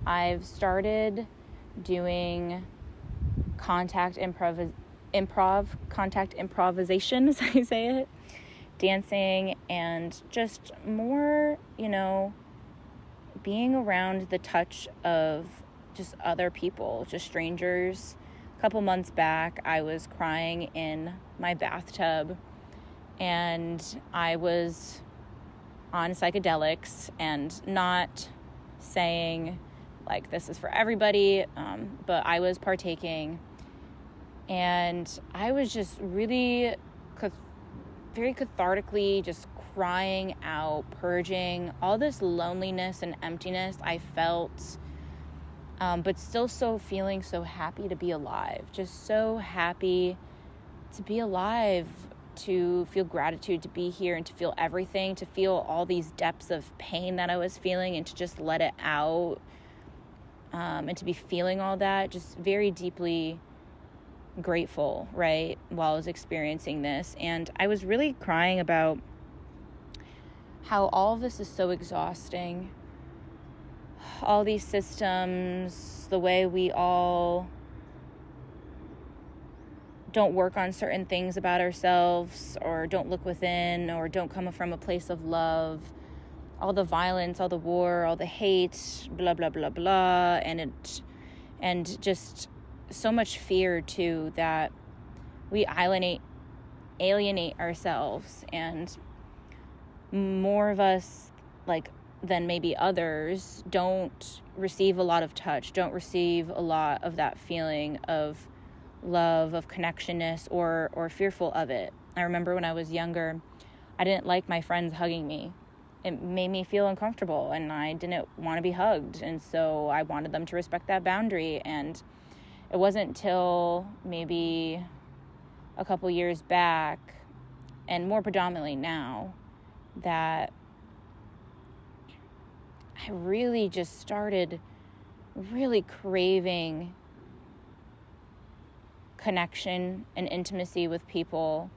I've started doing contact improvisation, as I say it, dancing, and just more, being around the touch of just other people, just strangers. A couple months back, I was crying in my bathtub, and I was on psychedelics, and not saying like this is for everybody, but I was partaking, and I was just really very cathartically just crying out, purging all this loneliness and emptiness I felt, but still feeling so happy to be alive, just so happy to be alive, to feel gratitude to be here and to feel everything, to feel all these depths of pain that I was feeling and to just let it out, and to be feeling all that, just very deeply grateful, right, while I was experiencing this. And I was really crying about how all of this is so exhausting. All these systems, the way we all don't work on certain things about ourselves, or don't look within, or don't come from a place of love, all the violence, all the war, all the hate, blah, blah, blah, blah, and just so much fear too, that we alienate ourselves, and more of us, like, than maybe others, don't receive a lot of touch, don't receive a lot of that feeling of love, of connectionness, or fearful of it. I remember when I was younger, I didn't like my friends hugging me. It made me feel uncomfortable, and I didn't want to be hugged, and so I wanted them to respect that boundary. And it wasn't until maybe a couple years back, and more predominantly now, that I really just started really craving connection and intimacy with people.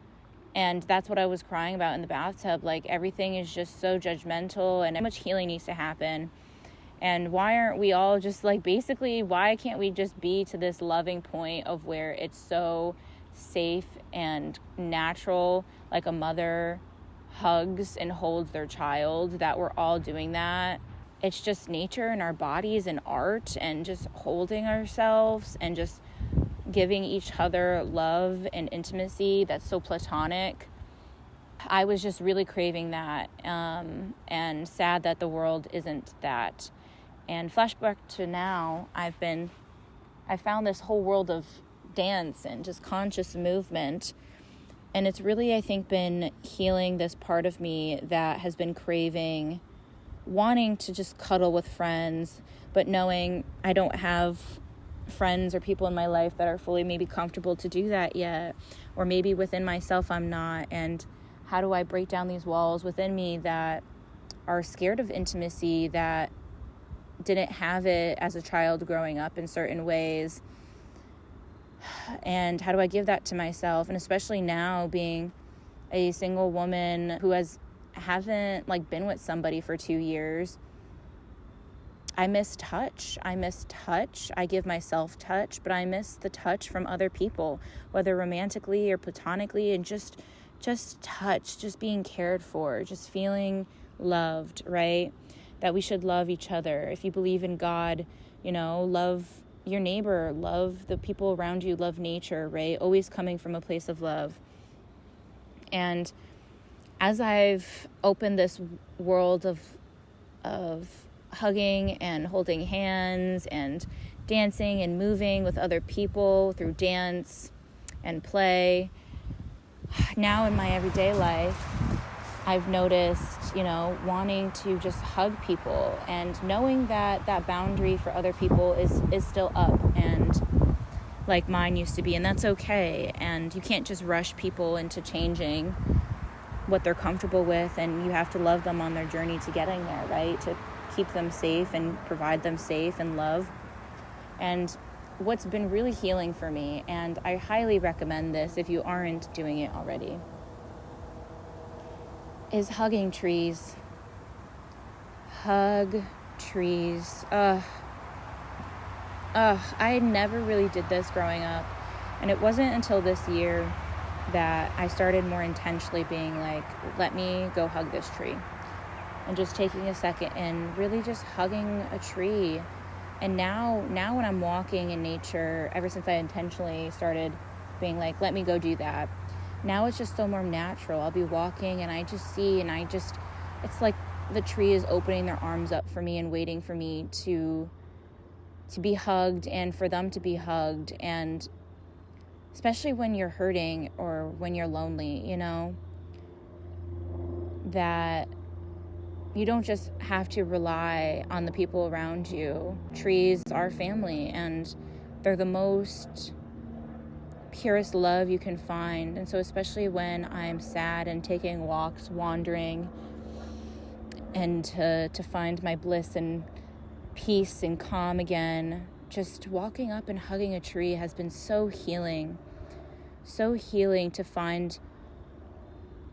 And that's what I was crying about in the bathtub. Like, everything is just so judgmental, and so much healing needs to happen. And why aren't we all just like, basically, why can't we just be to this loving point of where it's so safe and natural, like a mother hugs and holds their child, that we're all doing that? It's just nature and our bodies and art, and just holding ourselves and just giving each other love and intimacy that's so platonic. I was just really craving that, and sad that the world isn't that. And flashback to now, I found this whole world of dance and just conscious movement, and it's really, I think, been healing this part of me that has been craving, wanting to just cuddle with friends, but knowing I don't have friends or people in my life that are fully maybe comfortable to do that yet, or maybe within myself I'm not. And how do I break down these walls within me that are scared of intimacy, that didn't have it as a child growing up in certain ways? And how do I give that to myself? And especially now, being a single woman who haven't like been with somebody for 2 years, I miss touch. I give myself touch, but I miss the touch from other people, whether romantically or platonically, and just touch, just being cared for, just feeling loved, right? That we should love each other. If you believe in God, love your neighbor, love the people around you, love nature, right? Always coming from a place of love. And as I've opened this world of hugging and holding hands and dancing and moving with other people through dance and play, now in my everyday life, I've noticed, wanting to just hug people, and knowing that that boundary for other people is still up, and like mine used to be, and that's okay. And you can't just rush people into changing what they're comfortable with, and you have to love them on their journey to getting there, right? To keep them safe and provide them safe and love. And what's been really healing for me, and I highly recommend this if you aren't doing it already, is hugging trees. Hug trees. I never really did this growing up. And it wasn't until this year that I started more intentionally being like, let me go hug this tree. And just taking a second and really just hugging a tree. And now when I'm walking in nature, ever since I intentionally started being like, let me go do that, now it's just so more natural. I'll be walking and I just see, and it's like the tree is opening their arms up for me and waiting for me to be hugged and for them to be hugged. And especially when you're hurting or when you're lonely, that you don't just have to rely on the people around you. Trees are family, and they're the most purest love you can find. And so especially when I'm sad and taking walks, wandering, and to find my bliss and peace and calm again, just walking up and hugging a tree has been so healing to find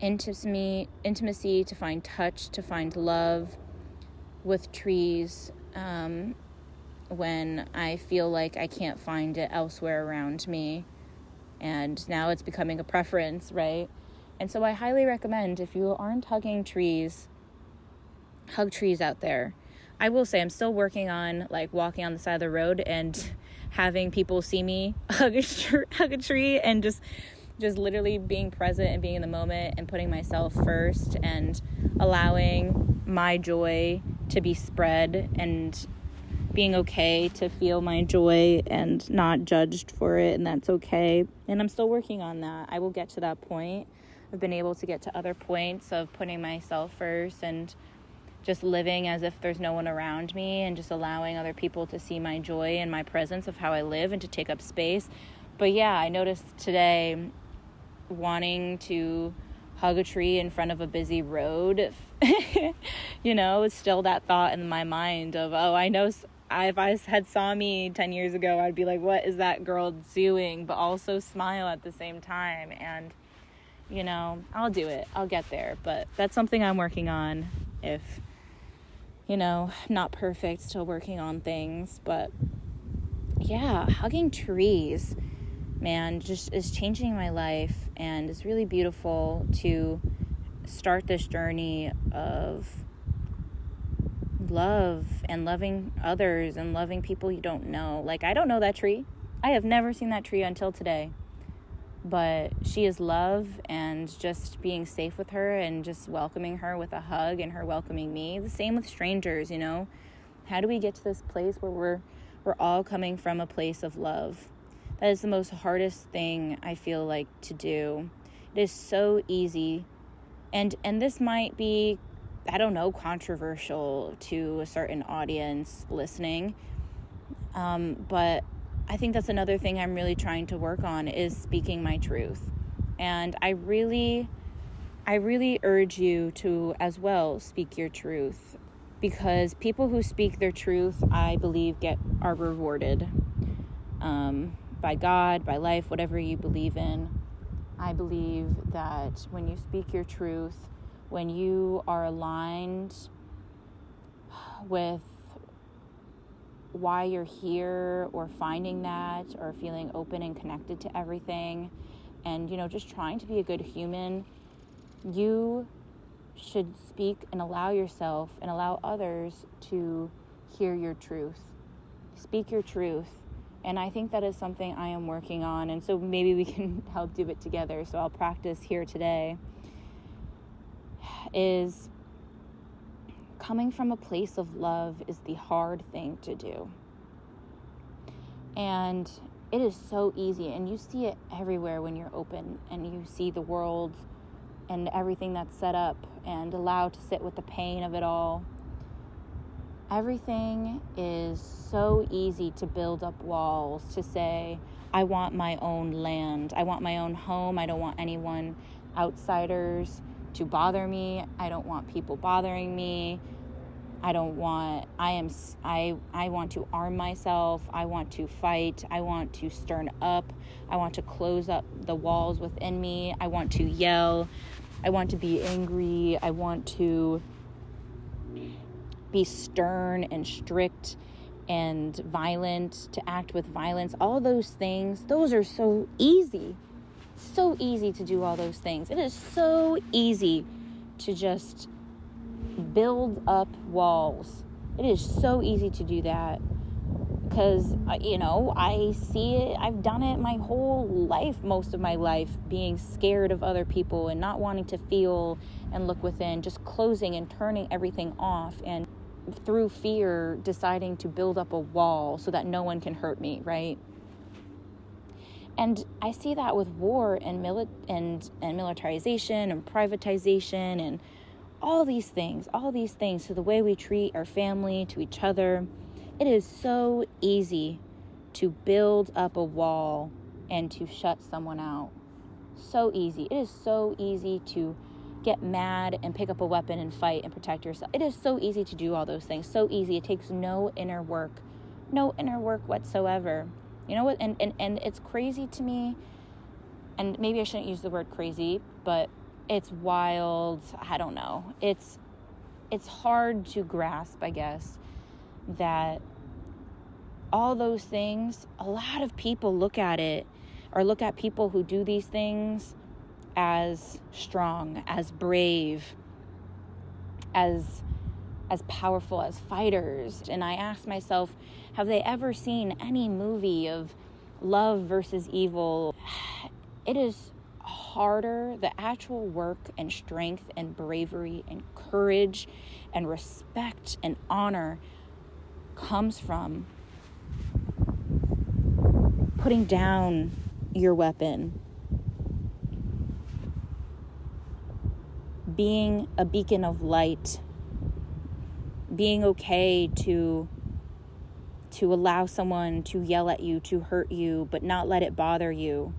intimacy, to find touch, to find love with trees when I feel like I can't find it elsewhere around me. And now it's becoming a preference, right? And so I highly recommend, if you aren't hugging trees, hug trees out there. I will say I'm still working on like walking on the side of the road and having people see me hug a tree and just literally being present and being in the moment and putting myself first and allowing my joy to be spread and being okay to feel my joy and not judged for it, and that's okay. And I'm still working on that. I will get to that point. I've been able to get to other points of putting myself first and just living as if there's no one around me and just allowing other people to see my joy and my presence of how I live and to take up space. But yeah, I noticed today wanting to hug a tree in front of a busy road, it's still that thought in my mind of, I know if I had saw me 10 years ago, I'd be like, what is that girl doing? But also smile at the same time. And, I'll do it. I'll get there. But that's something I'm working on. If, not perfect, still working on things. But yeah, hugging trees, man, just is changing my life. And it's really beautiful to start this journey of love and loving others and loving people you don't know. Like, I don't know that tree. I have never seen that tree until today. But she is love, and just being safe with her and just welcoming her with a hug and her welcoming me. The same with strangers, How do we get to this place where we're all coming from a place of love? That is the most hardest thing I feel like to do. It is so easy. And this might be, controversial to a certain audience listening. But I think that's another thing I'm really trying to work on, is speaking my truth. And I really urge you to as well speak your truth, because people who speak their truth, I believe, are rewarded by God, by life, whatever you believe in. I believe that when you speak your truth, when you are aligned with why you're here, or finding that, or feeling open and connected to everything, and just trying to be a good human, you should speak and allow yourself and allow others to hear your truth. Speak your truth. And I think that is something I am working on, and so maybe we can help do it together. So I'll practice here today, is coming from a place of love is the hard thing to do. And it is so easy, and you see it everywhere when you're open and you see the world and everything that's set up and allowed to sit with the pain of it all. Everything is so easy to build up walls, to say, I want my own land. I want my own home. I don't want anyone, outsiders, to bother me. I don't want people bothering me. I want to arm myself. I want to fight. I want to stir up. I want to close up the walls within me. I want to yell. I want to be angry. I want to be stern and strict and violent, to act with violence, all those things, those are so easy. So easy to do all those things. It is so easy to just build up walls. It is so easy to do that because, I see it. I've done it my whole life, most of my life, being scared of other people and not wanting to feel and look within, just closing and turning everything off, and through fear deciding to build up a wall so that no one can hurt me, right? And I see that with war and militarization and privatization and all these things to the way we treat our family, to each other. It is so easy to build up a wall and to shut someone out. So easy. It is so easy to get mad and pick up a weapon and fight and protect yourself. It is so easy to do all those things. So easy. It takes no inner work whatsoever. You know what? And it's crazy to me, and maybe I shouldn't use the word crazy, but it's wild. I don't know. It's hard to grasp, I guess, that all those things, a lot of people look at it, or look at people who do these things as strong, as brave, as powerful, as fighters. And I ask myself, have they ever seen any movie of love versus evil? It is harder. The actual work and strength and bravery and courage and respect and honor comes from putting down your weapon, being a beacon of light, being okay to allow someone to yell at you, to hurt you, but not let it bother you,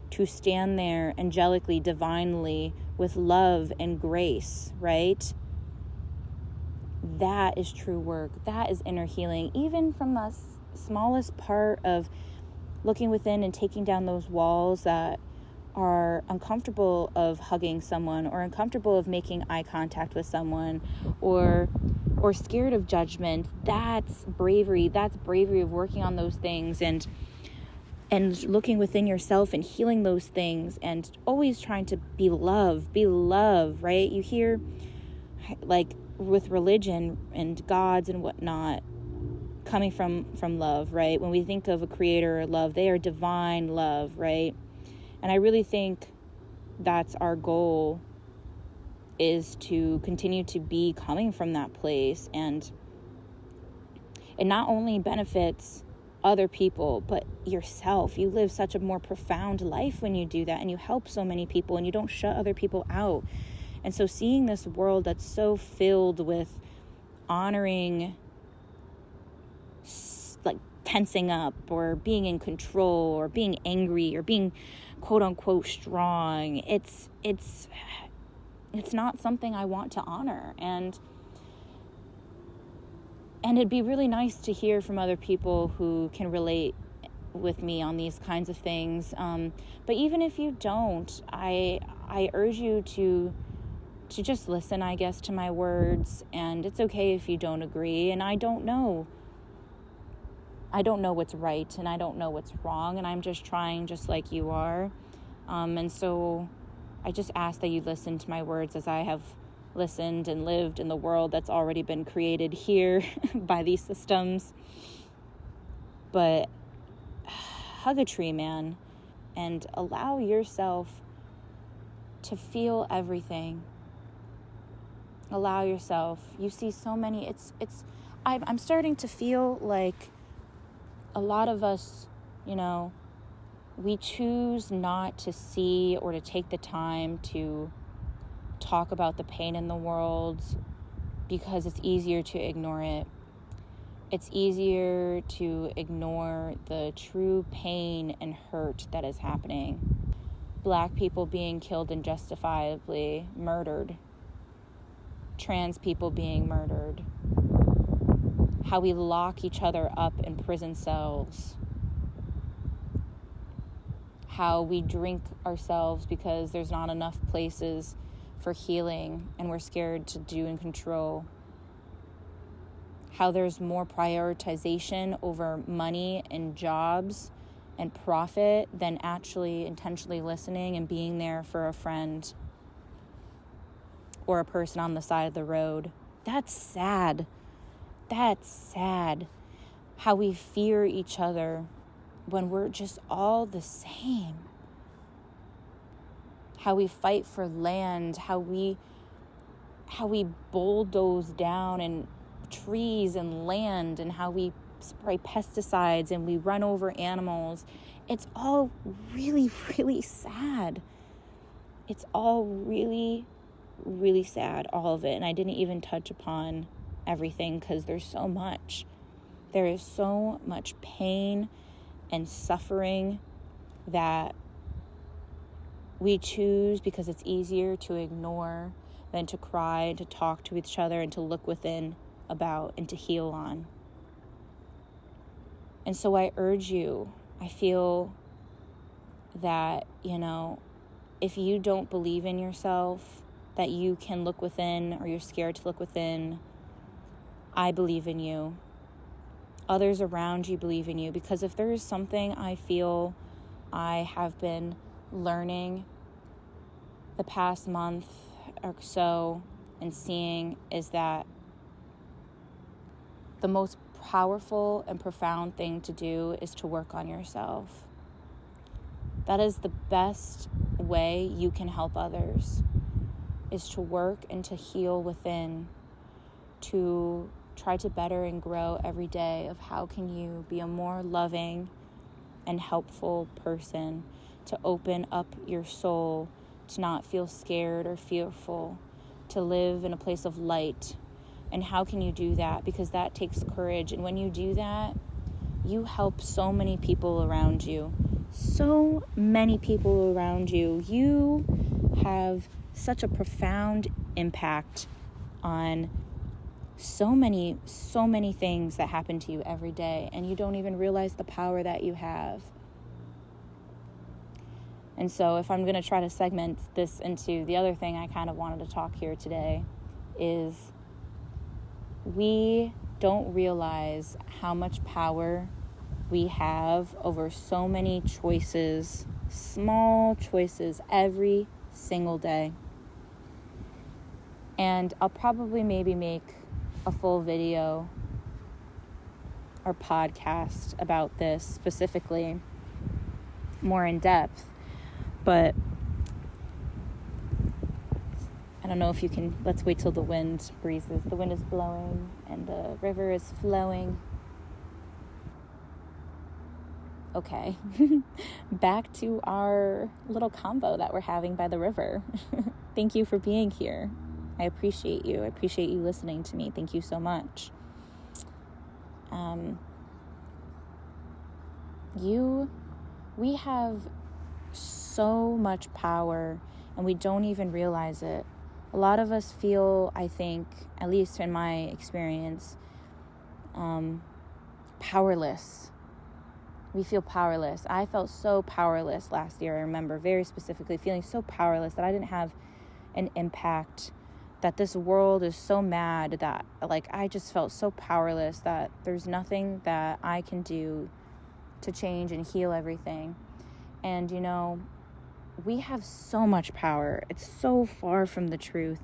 to stand there angelically, divinely, with love and grace, right? That is true work. That is inner healing. Even from the smallest part of looking within and taking down those walls that are uncomfortable of hugging someone, or uncomfortable of making eye contact with someone, or scared of judgment. That's bravery. That's bravery of working on those things and looking within yourself and healing those things, and always trying to be love, right? You hear, like, with religion and gods and whatnot, coming from love, right? When we think of a creator or love, they are divine love, right? And I really think that's our goal, is to continue to be coming from that place. And it not only benefits other people, but yourself. You live such a more profound life when you do that, and you help so many people, and you don't shut other people out. And so seeing this world that's so filled with honoring, like, tensing up or being in control or being angry or being quote unquote strong, it's not something I want to honor. And it'd be really nice to hear from other people who can relate with me on these kinds of things. But even if you don't, I urge you to just listen, I guess, to my words. And it's okay if you don't agree. And I don't know what's right, and I don't know what's wrong, and I'm just trying, just like you are. And so I just ask that you listen to my words as I have listened and lived in the world that's already been created here by these systems. But hug a tree, man, and allow yourself to feel everything. Allow yourself. You see so many, I'm starting to feel like a lot of us, we choose not to see or to take the time to talk about the pain in the world because it's easier to ignore it. It's easier to ignore the true pain and hurt that is happening. Black people being killed unjustifiably, murdered. Trans people being murdered. How we lock each other up in prison cells. How we drink ourselves because there's not enough places for healing and we're scared to do and control. how there's more prioritization over money and jobs and profit than actually intentionally listening and being there for a friend or a person on the side of the road. That's sad. That's sad. How we fear each other when we're just all the same. How we fight for land, how we bulldoze down and trees and land, and how we spray pesticides and we run over animals. It's all really, really sad. It's all really, really sad, all of it. And I didn't even touch upon everything because there's so much. There is so much pain and suffering that we choose because it's easier to ignore than to cry, to talk to each other, and to look within about and to heal on. And so I urge you, I feel that, if you don't believe in yourself, that you can look within, or you're scared to look within, I believe in you. Others around you believe in you, because if there is something I feel I have been learning the past month or so and seeing, is that the most powerful and profound thing to do is to work on yourself. That is the best way you can help others, is to work and to heal within, to try to better and grow every day of how can you be a more loving and helpful person, to open up your soul, to not feel scared or fearful, to live in a place of light. And how can you do that? Because that takes courage. And when you do that, you help so many people around you. So many people around you. You have such a profound impact on so many things that happen to you every day. And you don't even realize the power that you have. And so if I'm going to try to segment this into the other thing I kind of wanted to talk here today, is we don't realize how much power we have over so many choices, small choices, every single day. And I'll probably maybe make a full video or podcast about this specifically, more in depth. But I don't know if you can, let's wait till the wind breezes. The wind is blowing and the river is flowing. Okay, back to our little convo that we're having by the river. Thank you for being here. I appreciate you. I appreciate you listening to me. Thank you so much. We have so much power and we don't even realize it. A lot of us feel, I think, at least in my experience, powerless. We feel powerless. I felt so powerless last year. I remember very specifically feeling so powerless that I didn't have an impact, that this world is so mad, that I just felt so powerless that there's nothing that I can do to change and heal everything. And we have so much power. It's so far from the truth.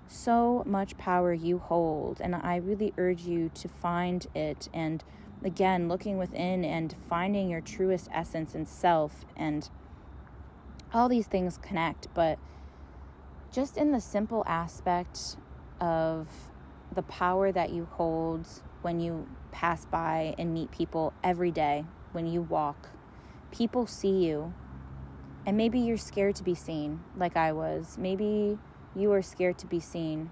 So much power you hold. And I really urge you to find it. And again, looking within and finding your truest essence and self. And all these things connect. But just in the simple aspect of the power that you hold when you pass by and meet people every day, when you walk, people see you. And maybe you're scared to be seen, like I was. Maybe you are scared to be seen.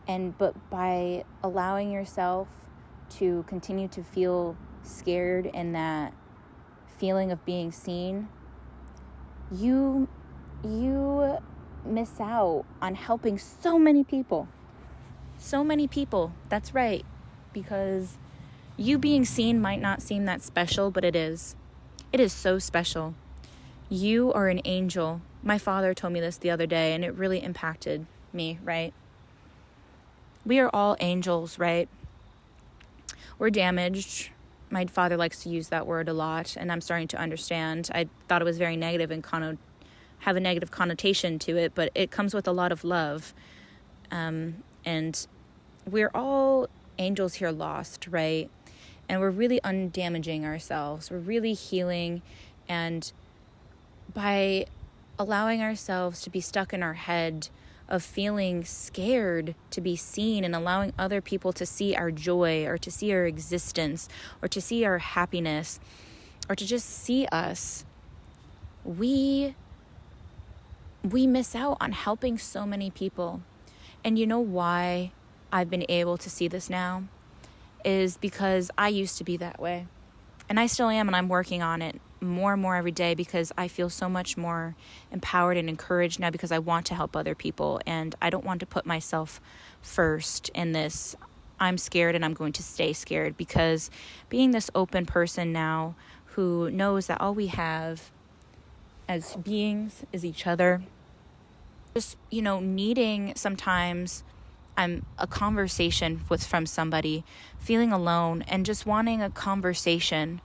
But by allowing yourself to continue to feel scared and that feeling of being seen, you miss out on helping so many people. So many people. That's right. Because you being seen might not seem that special, but it is. It is so special. You are an angel. My father told me this the other day, and it really impacted me, right? we are all angels, right? We're damaged. My father likes to use that word a lot, and I'm starting to understand. I thought it was very negative and have a negative connotation to it, but it comes with a lot of love. And we're all angels here lost, right? And we're really undamaging ourselves. We're really healing. And by allowing ourselves to be stuck in our head of feeling scared to be seen, and allowing other people to see our joy, or to see our existence, or to see our happiness, or to just see us, we miss out on helping so many people. And you know why I've been able to see this now? Is because I used to be that way. And I still am, and I'm working on it more and more every day, because I feel so much more empowered and encouraged now, because I want to help other people, and I don't want to put myself first in this. I'm scared, and I'm going to stay scared, because being this open person now who knows that all we have as beings is each other, just, needing sometimes a conversation from somebody, feeling alone, and just wanting a conversation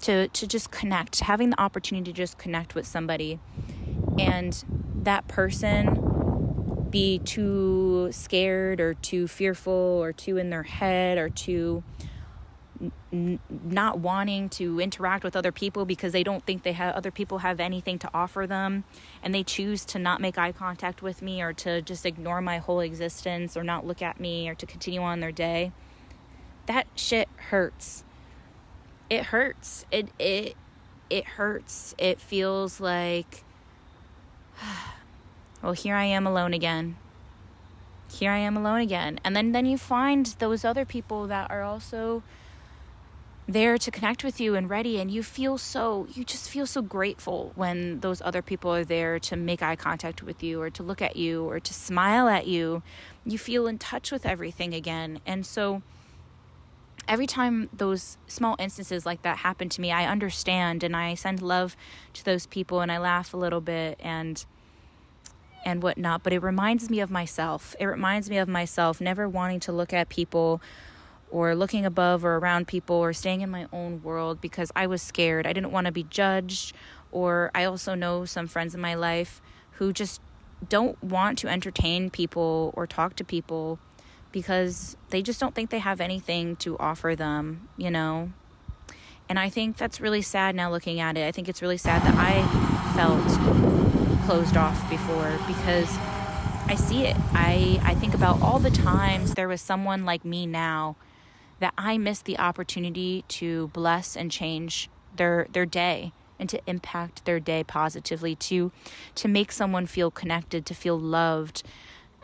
to just connect, having the opportunity to just connect with somebody, and that person be too scared or too fearful or too in their head or too not wanting to interact with other people because they don't think other people have anything to offer them, and they choose to not make eye contact with me, or to just ignore my whole existence, or not look at me, or to continue on their day. That shit hurts. It hurts. It hurts. It feels like, well, here I am alone again. And then you find those other people that are also there to connect with you and ready, and you just feel so grateful when those other people are there to make eye contact with you, or to look at you, or to smile at you. You feel in touch with everything again. And so every time those small instances like that happen to me, I understand, and I send love to those people, and I laugh a little bit and whatnot. But it reminds me of myself. Never wanting to look at people, or looking above or around people, or staying in my own world, because I was scared. I didn't want to be judged. Or I also know some friends in my life who just don't want to entertain people or talk to people because they just don't think they have anything to offer them, And I think that's really sad now looking at it. I think it's really sad that I felt closed off before, because I see it. I think about all the times there was someone like me now that I missed the opportunity to bless and change their day, and to impact their day positively, to make someone feel connected, to feel loved.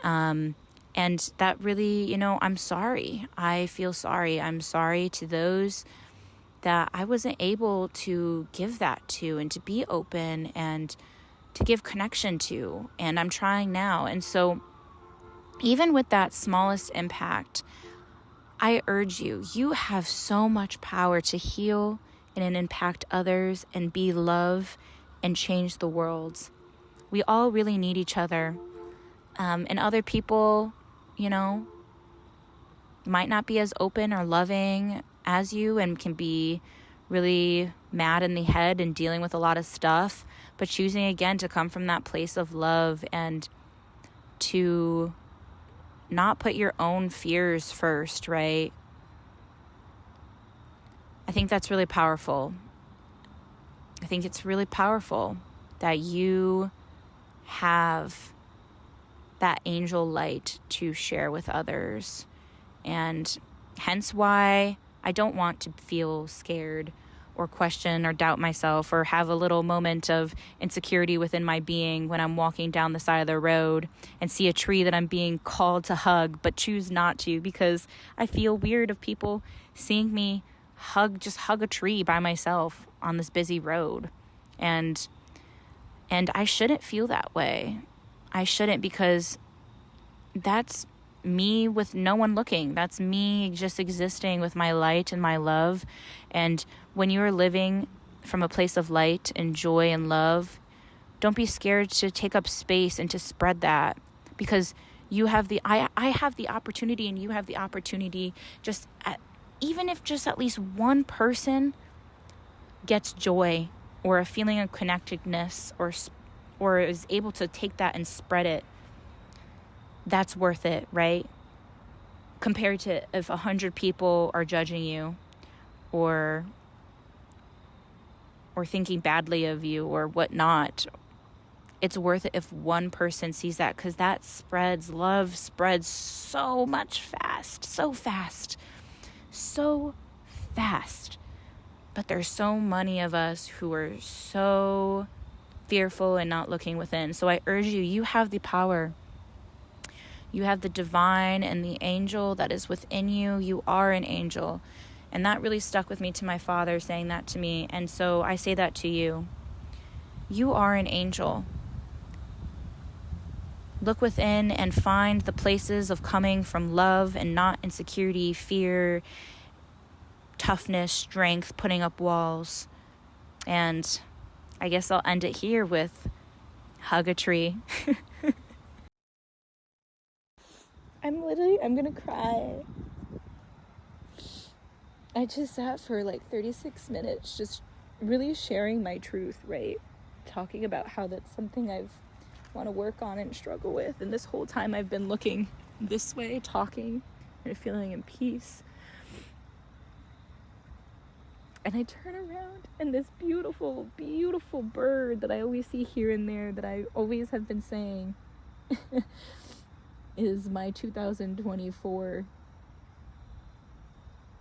And that really, I'm sorry. I feel sorry. I'm sorry to those that I wasn't able to give that to, and to be open and to give connection to. And I'm trying now. And so even with that smallest impact, I urge you have so much power to heal and impact others, and be love and change the world. We all really need each other. And other people, might not be as open or loving as you, and can be really mad in the head and dealing with a lot of stuff, but choosing again to come from that place of love, and to not put your own fears first, right? I think that's really powerful. I think it's really powerful that you have that angel light to share with others. And hence why I don't want to feel scared or question or doubt myself, or have a little moment of insecurity within my being when I'm walking down the side of the road and see a tree that I'm being called to hug but choose not to, because I feel weird of people seeing me hug a tree by myself on this busy road. And I shouldn't feel that way. I shouldn't, because that's me with no one looking. That's me just existing with my light and my love. And when you are living from a place of light and joy and love, don't be scared to take up space and to spread that, because You have the, I have the opportunity, and you have the opportunity, even if just at least one person gets joy or a feeling of connectedness, or is able to take that and spread it, that's worth it, right? Compared to if 100 people are judging you or thinking badly of you or whatnot. It's worth it if one person sees that, because that love spreads so fast. But there's so many of us who are so fearful and not looking within. So I urge you, you have the power. You have the divine and the angel that is within you. You are an angel. And that really stuck with me, to my father saying that to me. And so I say that to you. You are an angel. Look within and find the places of coming from love and not insecurity, fear, toughness, strength, putting up walls. And I guess I'll end it here with hug a tree. I'm gonna cry. I just sat for like 36 minutes just really sharing my truth, right? Talking about how that's something I've want to work on and struggle with. And this whole time I've been looking this way, talking and feeling in peace. And I turn around, and this beautiful, beautiful bird that I always see here and there, that I always have been saying is my 2024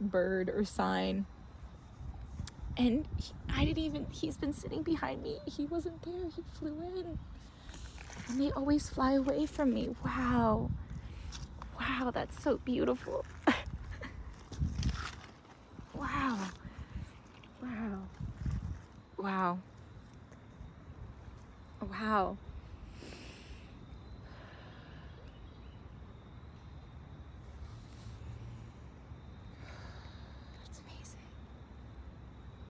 bird or sign. And he's been sitting behind me. He wasn't there. He flew in. And they always fly away from me. Wow, that's so beautiful. Wow.